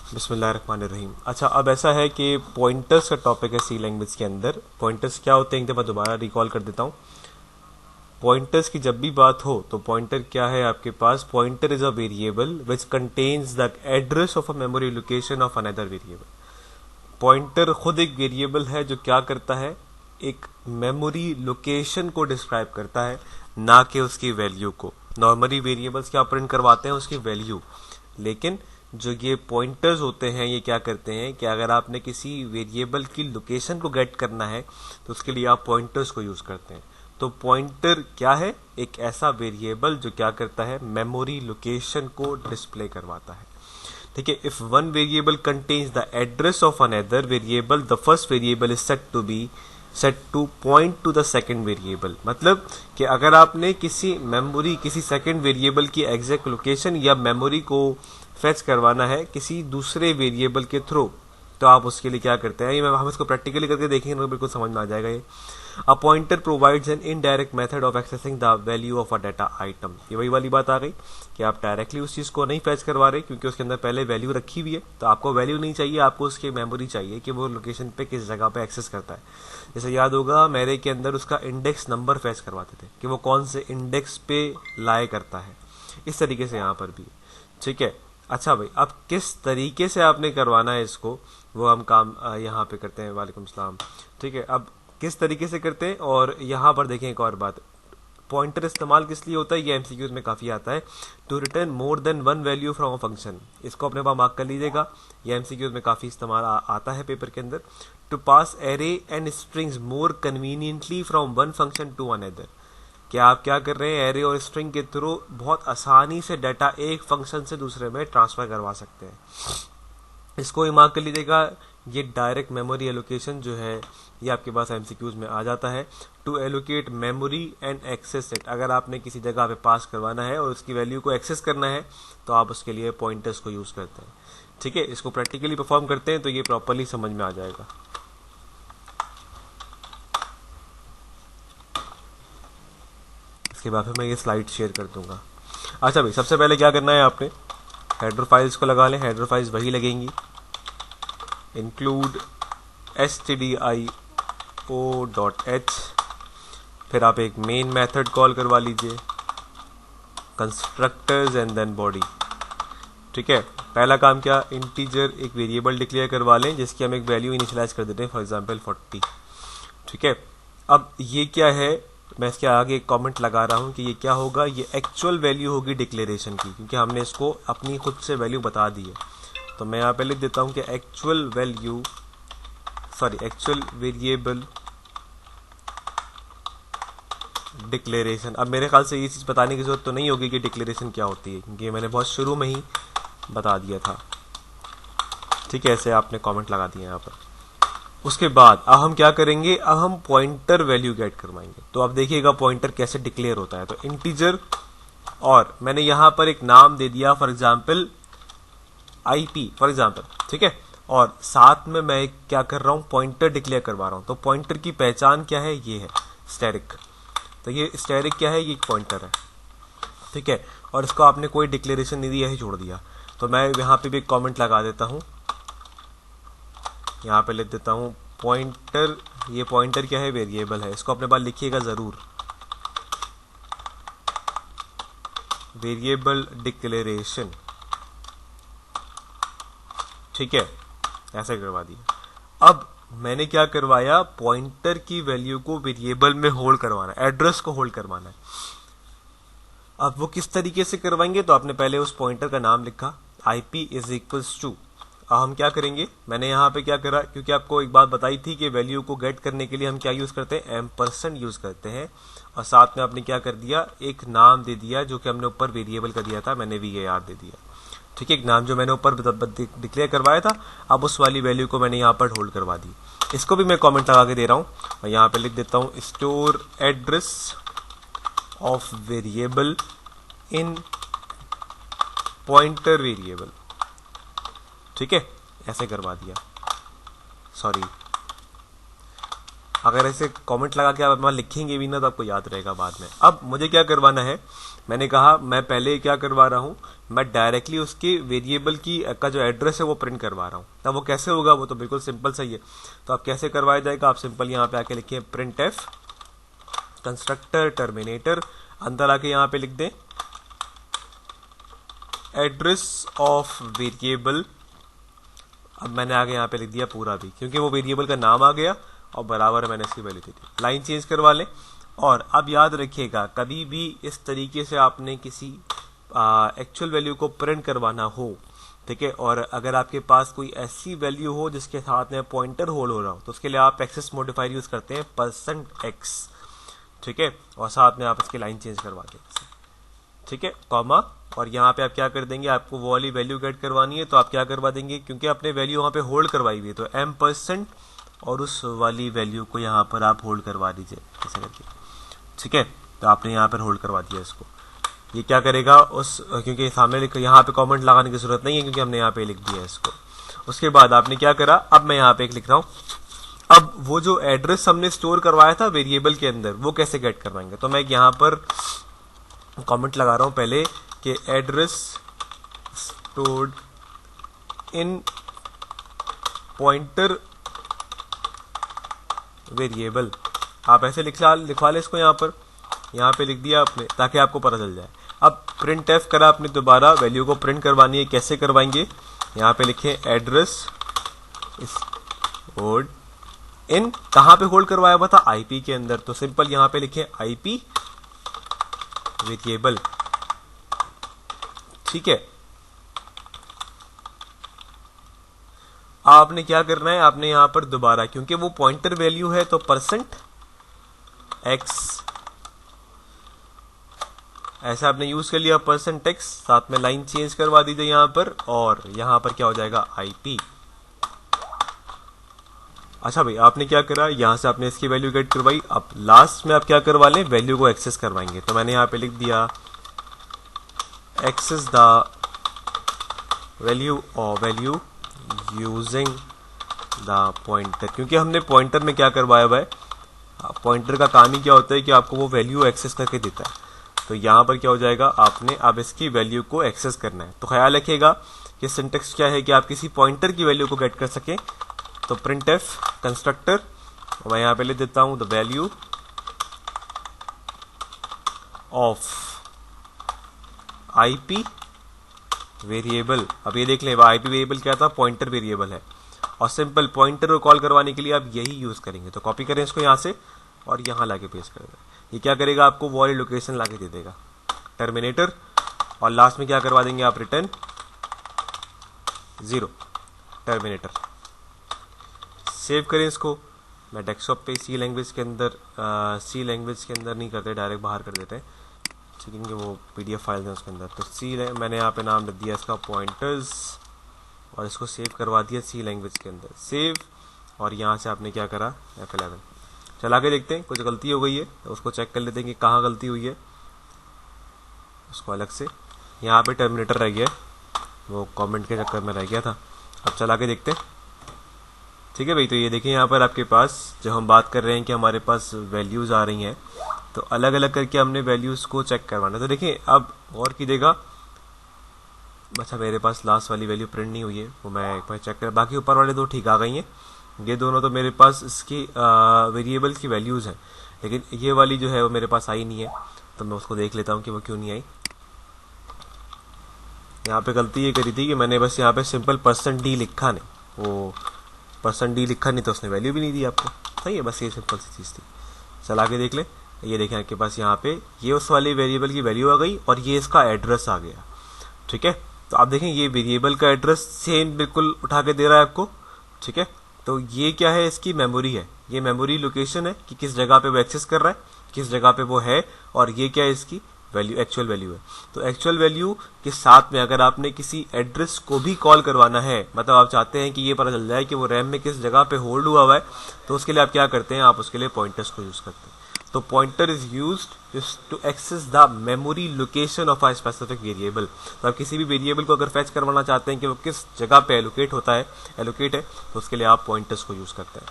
बिस्मिल्लाहिर्रहमानिर्रहीम। अच्छा, अब ऐसा है कि पॉइंटर्स का टॉपिक है सी लैंग्वेज के अंदर। पॉइंटर्स क्या होते हैं एक दफ़ा दोबारा रिकॉल कर देता हूँ। पॉइंटर्स की जब भी बात हो तो पॉइंटर क्या है आपके पास? Pointer is a variable which contains the address of a memory location of another variable. Pointer खुद एक वेरिएबल है जो क्या करता है, एक मेमोरी लोकेशन को डिस्क्राइब करता है, ना कि उसकी वैल्यू को। नॉर्मली वेरिएबल्स क्या प्रिंट करवाते हैं? उसकी वैल्यू। लेकिन जो ये पॉइंटर्स होते हैं ये क्या करते हैं कि अगर आपने किसी वेरिएबल की लोकेशन को गेट करना है तो उसके लिए आप पॉइंटर्स को यूज करते हैं। तो पॉइंटर क्या है? एक ऐसा वेरिएबल जो क्या करता है, मेमोरी लोकेशन को डिस्प्ले करवाता है। ठीक है। If one variable contains the address of another variable, the first variable is set two point two the second variable. मतलब कि अगर आपने किसी सेकंड वेरिएबल की एग्जैक्ट लोकेशन या मेमोरी को फेच करवाना है किसी दूसरे वेरिएबल के थ्रू, तो आप उसके लिए क्या करते हैं, ये हम इसको प्रैक्टिकली करके देखेंगे तो बिल्कुल समझ में आ जाएगा ये। A pointer provides an indirect method of accessing the value of a data item. ये वही वाली बात आ गई कि आप डायरेक्टली उस चीज को नहीं फैच करवा रहे क्योंकि उसके अंदर पहले वैल्यू रखी हुई है, तो आपको वैल्यू नहीं चाहिए, आपको उसकी मेमोरी चाहिए कि वो लोकेशन पे किस जगह पे एक्सेस करता है। जैसे याद होगा मेरे के अंदर उसका इंडेक्स नंबर फैच करवाते थे कि वो कौन से इंडेक्स पे लाए करता है। इस तरीके से यहाँ पर भी। ठीक है। अच्छा भाई, अब किस तरीके से आपने करवाना है इसको, वो हम काम यहाँ पे करते हैं। वालेकुम सलाम। ठीक है। अब किस तरीके से करते हैं, और यहाँ पर देखें एक और बात, पॉइंटर इस्तेमाल किस लिए होता है, ये एमसीक्यूज में काफी आता है। To return more than one value from a function. इसको अपने पास मार्क कर लीजिएगा, ये एमसीक्यूज में काफी इस्तेमाल आता है पेपर के अंदर। To pass array and strings more conveniently from one function to another. क्या आप क्या कर रहे हैं, एरे और स्ट्रिंग के थ्रू बहुत आसानी से डाटा एक फंक्शन से दूसरे में ट्रांसफर करवा सकते हैं। इसको ही मार्क कर लीजिएगा। ये डायरेक्ट मेमोरी एलोकेशन जो है ये आपके पास एमसीक्यूज में आ जाता है। To allocate memory and access it. अगर आपने किसी जगह पे पास करवाना है और उसकी वैल्यू को एक्सेस करना है तो आप उसके लिए पॉइंटर्स को यूज करते हैं। ठीक है। इसको प्रैक्टिकली परफॉर्म करते हैं तो ये प्रॉपरली समझ में आ जाएगा। इसके बाद फिर मैं ये स्लाइड शेयर कर दूंगा। अच्छा भाई, सबसे पहले क्या करना है आपने, हेडर फाइल्स को लगा लें। हेडर फाइल्स वही लगेंगी, इंक्लूड stdio.h। फिर आप एक मेन मेथड कॉल करवा लीजिए, कंस्ट्रक्टर्स एंड देन बॉडी। ठीक है। पहला काम क्या, इंटीजर एक वेरिएबल डिक्लेयर करवा लें जिसकी हम एक वैल्यू इनिशियलाइज कर देते हैं, फॉर एग्जांपल 40। ठीक है। अब ये क्या है, मैं इसके आगे एक कमेंट लगा रहा हूं कि ये क्या होगा, ये एक्चुअल वैल्यू होगी डिक्लेरेशन की, क्योंकि हमने इसको अपनी खुद से वैल्यू बता दी है। तो मैं यहाँ पे लिख देता हूं कि एक्चुअल वेरिएबल डिक्लेरेशन। अब मेरे ख्याल से ये चीज बताने की जरूरत तो नहीं होगी कि डिक्लेरेशन क्या होती है, क्योंकि मैंने बहुत शुरू में ही बता दिया था। ठीक है, ऐसे आपने कमेंट लगा दिया यहाँ पर। उसके बाद अब हम क्या करेंगे, अब हम पॉइंटर वैल्यू गेट करवाएंगे। तो अब देखिएगा पॉइंटर कैसे डिक्लेयर होता है। तो इंटीजर, और मैंने यहां पर एक नाम दे दिया, for example IP for example. ठीक है। और साथ में मैं क्या कर रहा हूं, पॉइंटर डिक्लेयर करवा रहा हूं। तो पॉइंटर की पहचान क्या है, ये है स्टैटिक। तो ये स्टैटिक क्या है, ये एक पॉइंटर है। ठीक है। और इसको आपने कोई डिक्लेरेशन नहीं दिया, ही छोड़ दिया। तो मैं यहां पे भी एक कॉमेंट लगा देता हूं, यहाँ पे लिख देता हूं पॉइंटर। ये पॉइंटर क्या है, वेरिएबल है। इसको अपने पास लिखिएगा जरूर, वेरिएबल डिक्लेरेशन। ठीक है, ऐसे करवा दिया। अब मैंने क्या करवाया, पॉइंटर की वैल्यू को वेरिएबल में होल्ड करवाना है, एड्रेस को होल्ड करवाना है। अब वो किस तरीके से करवाएंगे, तो आपने पहले उस पॉइंटर का नाम लिखा, IP इज इक्वल्स टू। अब हम क्या करेंगे, मैंने यहाँ पे क्या करा, क्योंकि आपको एक बात बताई थी कि वैल्यू को गेट करने के लिए हम क्या यूज करते हैं, एम्परसेंड यूज करते हैं। और साथ में आपने क्या कर दिया, एक नाम दे दिया जो कि हमने ऊपर वेरिएबल का दिया था, मैंने VAR दे दिया। ठीक है, एक नाम जो मैंने ऊपर डिक्लेयर करवाया था, अब उस वाली वैल्यू को मैंने यहाँ पर होल्ड करवा दी। इसको भी मैं कॉमेंट लगा के दे रहा हूँ, और यहाँ पे लिख देता हूँ store address of variable in pointer variable. ठीक है, ऐसे करवा दिया। सॉरी, अगर ऐसे कमेंट लगा के आप अपना लिखेंगे भी ना तो आपको याद रहेगा बाद में। अब मुझे क्या करवाना है, मैंने कहा मैं पहले क्या करवा रहा हूँ, मैं डायरेक्टली उसके वेरिएबल की का जो एड्रेस है वो प्रिंट करवा रहा हूँ। तब वो कैसे होगा, वो तो बिल्कुल सिंपल सही है। तो आप कैसे करवाया जाएगा, आप सिंपल यहाँ पे आके लिखिए प्रिंट एफ कंस्ट्रक्टर टर्मिनेटर, अंदर आके यहाँ पे लिख दें एड्रेस ऑफ वेरिएबल। अब मैंने आगे यहाँ पे लिख दिया पूरा भी, क्योंकि वो वेरिएबल का नाम आ गया और बराबर मैंने इसकी वैल्यू दे दी। लाइन चेंज करवा लें। और अब याद रखिएगा, कभी भी इस तरीके से आपने किसी एक्चुअल वैल्यू को प्रिंट करवाना हो, ठीक है, और अगर आपके पास कोई ऐसी वैल्यू हो जिसके साथ में पॉइंटर होल्ड हो रहा हो, तो उसके लिए आप एक्सेस मॉडिफायर यूज करते हैं %x, ठीक है, और साथ में आप इसकी लाइन चेंज करवा दें, ठीक है, कॉमा। और यहाँ पे आप क्या कर देंगे, आपको वो वाली वैल्यू गेट करवानी है तो आप क्या करवा देंगे, क्योंकि आपने वैल्यू वहाँ पे होल्ड करवाई हुई है तो m% और उस वाली वैल्यू को यहाँ पर आप होल्ड करवा दीजिए ऐसे करके, ठीक है। तो आपने यहाँ पर होल्ड करवा दिया इसको। ये क्या करेगा उस, क्योंकि सामने यहाँ पे कमेंट लगाने की जरूरत नहीं है क्योंकि हमने यहाँ पे लिख दिया है इसको। उसके बाद आपने क्या करा, अब मैं यहाँ पे एक लिख रहा हूँ, अब वो जो एड्रेस हमने स्टोर करवाया था वेरिएबल के अंदर वो कैसे गेट करवाएंगे। तो मैं यहाँ पर कमेंट लगा रहा हूँ पहले कि address stored in pointer variable. आप ऐसे लिखवा ले इसको, यहाँ पे लिख दिया आपने ताकि आपको पता चल जाए। अब प्रिंट एफ करा आपने, दोबारा वैल्यू को प्रिंट करवानी है, कैसे करवाएंगे, यहाँ पे लिखे एड्रेस स्टोर्ड इन, कहाँ पे होल्ड करवाया हुआ था, आईपी के अंदर, तो सिंपल यहाँ पे लिखे आईपी वेरिएबल, ठीक है। आपने क्या करना है, आपने यहां पर दोबारा, क्योंकि वो पॉइंटर वैल्यू है तो %x ऐसा आपने यूज कर लिया, %x, साथ में लाइन चेंज करवा दीजिए यहां पर, और यहां पर क्या हो जाएगा IP। अच्छा भाई, आपने क्या करा, यहां से आपने इसकी वैल्यू गेट करवाई। अब लास्ट में आप क्या करवा लें, वैल्यू को एक्सेस करवाएंगे। तो मैंने यहां पे लिख दिया access the value using the pointer, क्योंकि हमने पॉइंटर में क्या करवाया हुआ है, पॉइंटर का काम ही क्या होता है कि आपको वो वैल्यू एक्सेस करके देता है। तो यहाँ पर क्या हो जाएगा, आपने अब इसकी वैल्यू को एक्सेस करना है। तो ख्याल रखिएगा कि सिंटेक्स क्या है कि आप किसी पॉइंटर की वैल्यू को गेट कर सकें। तो प्रिंट एफ कंस्ट्रक्टर, मैं यहाँ पे लिख देता हूँ the value of IP variable. अब ये देख लें, आईपी वेरिएबल क्या था, पॉइंटर वेरिएबल है, और सिंपल पॉइंटर को कॉल करवाने के लिए आप यही यूज करेंगे। तो कॉपी करें इसको यहाँ से और यहाँ लाके पेस्ट कर दें। ये क्या करेगा, आपको वो वाली लोकेशन लाके दे देगा टर्मिनेटर, और लास्ट में क्या करवा देंगे आप, रिटर्न 0 टर्मिनेटर। सेव करें इसको, मैं डेस्कटॉप पे सी लैंग्वेज के अंदर नहीं करते, डायरेक्ट बाहर कर देते हैं, क्योंकि वो PDF फाइल है उसके अंदर। तो सी मैंने यहाँ पे नाम लिख दिया इसका पॉइंटर्स, और इसको सेव करवा दिया सी लैंग्वेज के अंदर, सेव। और यहाँ से आपने क्या करा, F11 चला के देखते हैं, कुछ गलती हो गई है तो उसको चेक कर लेते हैं कि कहाँ गलती हुई है, उसको अलग से। यहाँ पे टर्मिनेटर रह गया, वो कमेंट के चक्कर में रह गया था। अब चला के देखते हैं, ठीक है भाई। तो ये देखिए यहाँ पर आपके पास जब हम बात कर रहे हैं कि हमारे पास वैल्यूज आ रही हैं, तो अलग अलग करके हमने वैल्यूज को चेक करवाना। तो देखिए अब और की देगा, अच्छा मेरे पास लास्ट वाली वैल्यू प्रिंट नहीं हुई है, वो मैं एक बार चेक कर, बाकी ऊपर वाले दो ठीक आ गई हैं। ये दोनों तो मेरे पास इसकी वेरिएबल की वैल्यूज हैं, लेकिन ये वाली जो है वो मेरे पास आई नहीं है। तो मैं उसको देख लेता हूँ कि वो क्यों नहीं आई। यहाँ पे गलती ये करी थी कि मैंने बस यहाँ पे सिंपल %d लिखा नहीं, वो %d लिखा नहीं तो उसने वैल्यू भी नहीं दी आपको, सही है, बस ये सिंपल सी चीज़ थी। चला के देख ले, ये देखें आपके पास यहाँ पे ये उस वाली वेरिएबल की वैल्यू आ गई और ये इसका एड्रेस आ गया, ठीक है। तो आप देखें ये वेरिएबल का एड्रेस सेम बिल्कुल उठा के दे रहा है आपको, ठीक है। तो ये क्या है, इसकी मेमोरी है, ये मेमोरी लोकेशन है कि किस जगह पे वो एक्सेस कर रहा है, किस जगह पे वो है, और ये क्या है, इसकी वैल्यू, एक्चुअल वैल्यू है। तो एक्चुअल वैल्यू के साथ में अगर आपने किसी एड्रेस को भी कॉल करवाना है, मतलब आप चाहते हैं कि ये पता चल जाए कि वो रैम में किस जगह पे होल्ड हुआ है, तो उसके लिए आप क्या करते हैं, आप उसके लिए पॉइंटर्स को यूज करते हैं। तो pointer is used to access the memory location of a specific variable. तो आप किसी भी वेरिएबल को अगर फैच करवाना चाहते हैं कि वो किस जगह पे एलोकेट है, तो उसके लिए आप पॉइंटर्स को यूज करते हैं।